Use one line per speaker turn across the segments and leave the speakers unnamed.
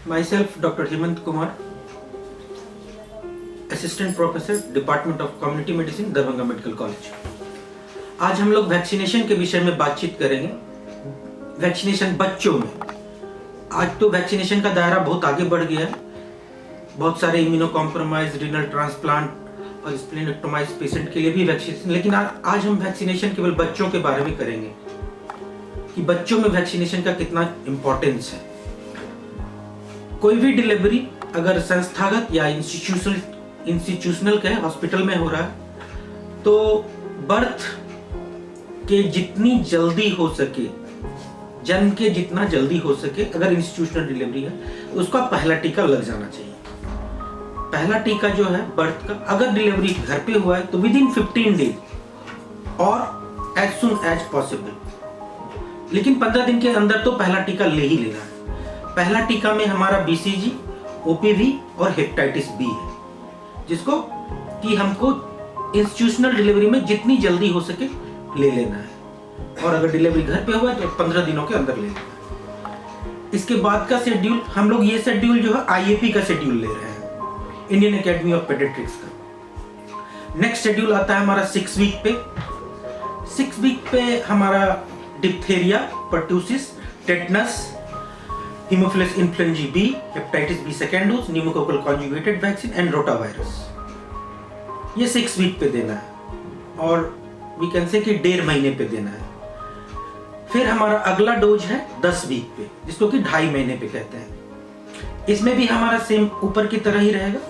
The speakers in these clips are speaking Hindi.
Myself, Dr. Hemant Kumar, assistant professor department of community medicine, Darbhanga medical college. आज हम लोग वैक्सीनेशन के विषय में बातचीत करेंगे। वैक्सीनेशन बच्चों में, आज तो वैक्सीनेशन का दायरा बहुत आगे बढ़ गया है। बहुत सारे इम्यूनो कॉम्प्रोमाइज, रीनल ट्रांसप्लांट और स्प्लेनेक्टोमाइज पेशेंट के लिए भी वैक्सीनेशन, लेकिन आज हम वैक्सीनेशन केवल बच्चों के बारे में करेंगे कि बच्चों में वैक्सीनेशन का कितना इंपॉर्टेंस है। कोई भी डिलीवरी अगर संस्थागत या इंस्टीट्यूशनल के हॉस्पिटल में हो रहा है तो बर्थ के जितनी जल्दी हो सके, जन्म के जितना जल्दी हो सके, अगर इंस्टीट्यूशनल डिलीवरी है तो उसका पहला टीका लग जाना चाहिए। पहला टीका जो है बर्थ का, अगर डिलीवरी घर पे हुआ है तो विद इन 15 डेज और एज सुन एज पॉसिबल, लेकिन 15 दिन के अंदर तो पहला टीका ले ही लेना है। पहला टीका में हमारा BCG, OPV और हेपेटाइटिस B है, जिसको कि हमको इंस्टीट्यूशनल डिलीवरी में जितनी जल्दी हो सके ले लेना है, और अगर डिलीवरी घर पे हुआ है तो 15 दिनों के अंदर ले लेना है। इसके बाद का शेड्यूल, हम लोग ये शेड्यूल जो है IAP का शेड्यूल ले रहे हैं, इंडियन एकेडमी ऑफ पेडियाट्रिक्स का। नेक्स्ट शेड्यूल आता है हमारा 6 वीक पे। 6 वीक पे हमारा diphtheria, pertussis, tetanus, Haemophilus influenza B, hepatitis B second dose, pneumococcal conjugated vaccine and rotavirus, ये 6 वीक पे देना है, और वी कैन से कि 1.5 महीने पे देना है। फिर हमारा अगला डोज है 10 वीक पे, जिसको कि 2.5 महीने पे कहते हैं। इसमें भी हमारा सेम ऊपर की तरह ही रहेगा,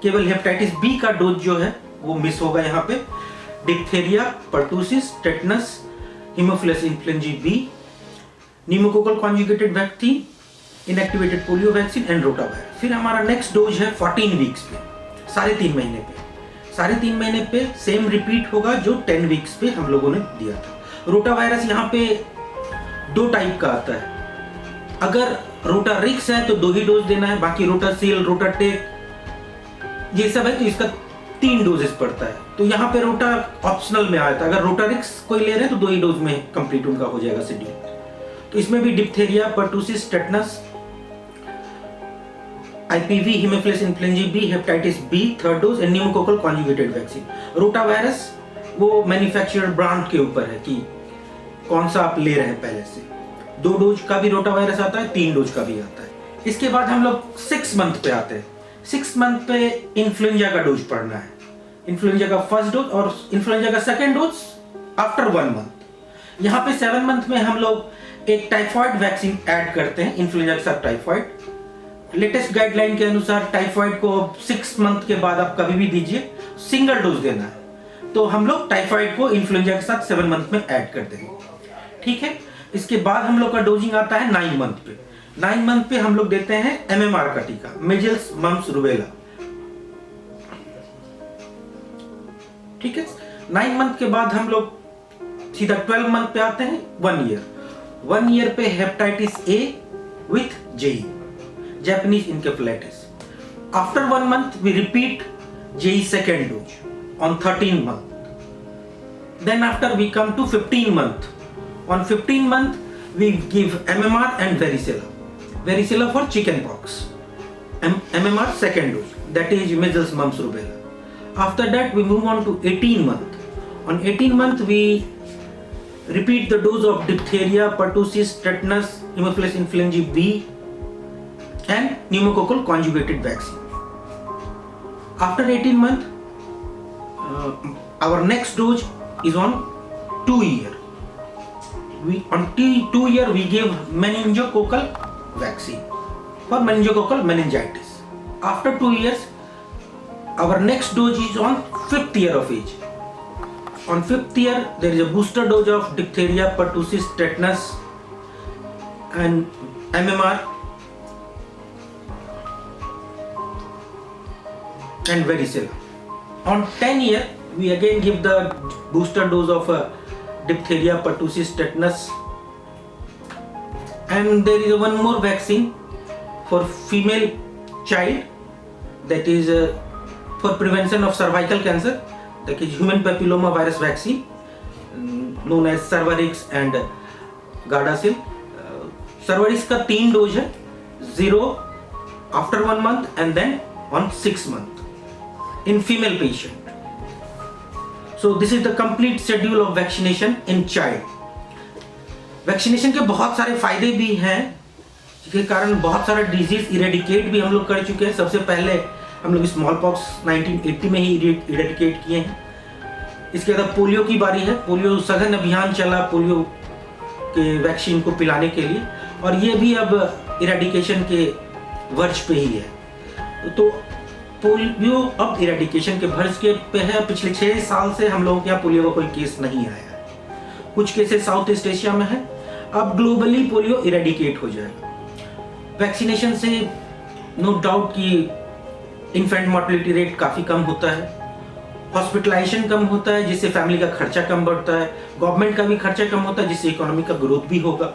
केवल हेपेटाइटिस B का डोज जो है वो मिस होगा। यहाँ पे diphtheria, pertussis, tetanus, Haemophilus influenza B, pneumococcal conjugated vaccine, inactivated polio vaccine and rotavirus. फिर हमारा नेक्स्ट डोज है 14 वीक्स पे, 3.5 महीने पे। 3.5 महीने पे सेम रिपीट होगा जो 10 वीक्स पे हम लोगों ने दिया था। रोटावायरस यहाँ पे 2 टाइप का आता है। अगर रोटारिक्स है तो 2 ही डोज देना है, बाकी रोटासेल, रोटाटेक ये सब है तो इसका 3 डोजेस पड़ता है। तो यहाँ पे रोटा ऑप्शनल में आया था, अगर रोटारिक्स कोई ले रहे हैं तो 2 ही डोज में कंप्लीट उनका हो जाएगा शेड्यूल। तो इसमें भी diphtheria, pertussis, tetanus, IPV, Haemophilus influenza B, hepatitis B 3rd dose and pneumococcal conjugated vaccine. Rotavirus वो मैन्युफैक्चरर ब्रांड के ऊपर है कि कौन सा आप ले रहे हैं पहले से। 2 डोज का भी रोटावायरस आता है, 3 डोज का भी आता है। इसके बाद हम लोग 6 मंथ पे आते हैं। 6 मंथ पे इन्फ्लुएंजा का डोज पढ़ना है। इन्फ्लुएंजा का फर्स्ट डोज और इन्फ्लुएंजा का सेकेंड डोज आफ्टर 1 मंथ। यहाँ पे 7 मंथ में हम लोग एक टाइफाइड वैक्सीन ऐड करते हैं, इन्फ्लुएंजा के साथ टाइफाइड। लेटेस्ट गाइडलाइन के अनुसार टाइफाइड को 6 मंथ के बाद आप कभी भी दीजिए, सिंगल डोज देना है। तो हम लोग टाइफाइड को इन्फ्लुएंजा के साथ 7 मंथ में ऐड कर देंगे, ठीक है। इसके बाद हम लोग का डोजिंग आता है 9 मंथ पे। 9 मंथ पे हम लोग देते हैं MMR का टीका, मीजल्स, मम्प्स, रूबेला, ठीक है। 9 मंथ के बाद हम लोग सीधा 12 मंथ पे आते हैं, 1 ईयर। 1 ईयर पे hepatitis A with JE, Japanese encephalitis. After 1 month we repeat JE second dose on 13 month. Then after we come to 15 month. On 15 month we give MMR and varicella. Varicella for chickenpox. MMR second dose, that is measles, mumps, rubella. After that we move on to 18 month. On 18 month we repeat the dose of diphtheria, pertussis, tetanus, hemophilus influenza B and pneumococcal conjugated vaccine. After 18 month, our next dose is on 2 year. On 2 year we give meningococcal vaccine for meningococcal meningitis. After 2 years, our next dose is on 5th year of age. On 5th year, there is a booster dose of diphtheria, pertussis, tetanus and MMR and varicella. On 10 year, we again give the booster dose of diphtheria, pertussis, tetanus, and there is one more vaccine for female child, that is for prevention of cervical cancer, that is human papilloma virus vaccine known as Cervarix and Gardasil. Cervarix का 3 डोज है, 0 after 1 month and then on 6 month in female patient. So this is the complete schedule of vaccination in child. Vaccination के बहुत सारे फायदे भी हैं, जिसके कारण बहुत सारा डिजीज इरेडिकेट भी हम लोग कर चुके हैं। सबसे पहले हम लोग स्मॉल पॉक्स 1980 में ही इरेडिकेट किए हैं। इसके बाद पोलियो की बारी है। पोलियो सघन अभियान चला पोलियो के वैक्सीन को पिलाने के लिए, और ये भी अब इरेडिकेशन के वर्ष पे ही है। तो पोलियो अब इरेडिकेशन के वर्ष के पे है। पिछले 6 साल से हम लोगों के यहाँ पोलियो का कोई केस नहीं आया है। कुछ केसेस साउथ ईस्ट एशिया में है। अब ग्लोबली पोलियो इरेडिकेट हो जाएगा। वैक्सीनेशन से नो डाउट कि इन्फेंट मोर्टेलिटी रेट काफ़ी कम होता है, हॉस्पिटलाइजेशन कम होता है, जिससे फैमिली का खर्चा कम बढ़ता है, गवर्नमेंट का भी खर्चा कम होता है, जिससे इकोनॉमी का ग्रोथ भी होगा।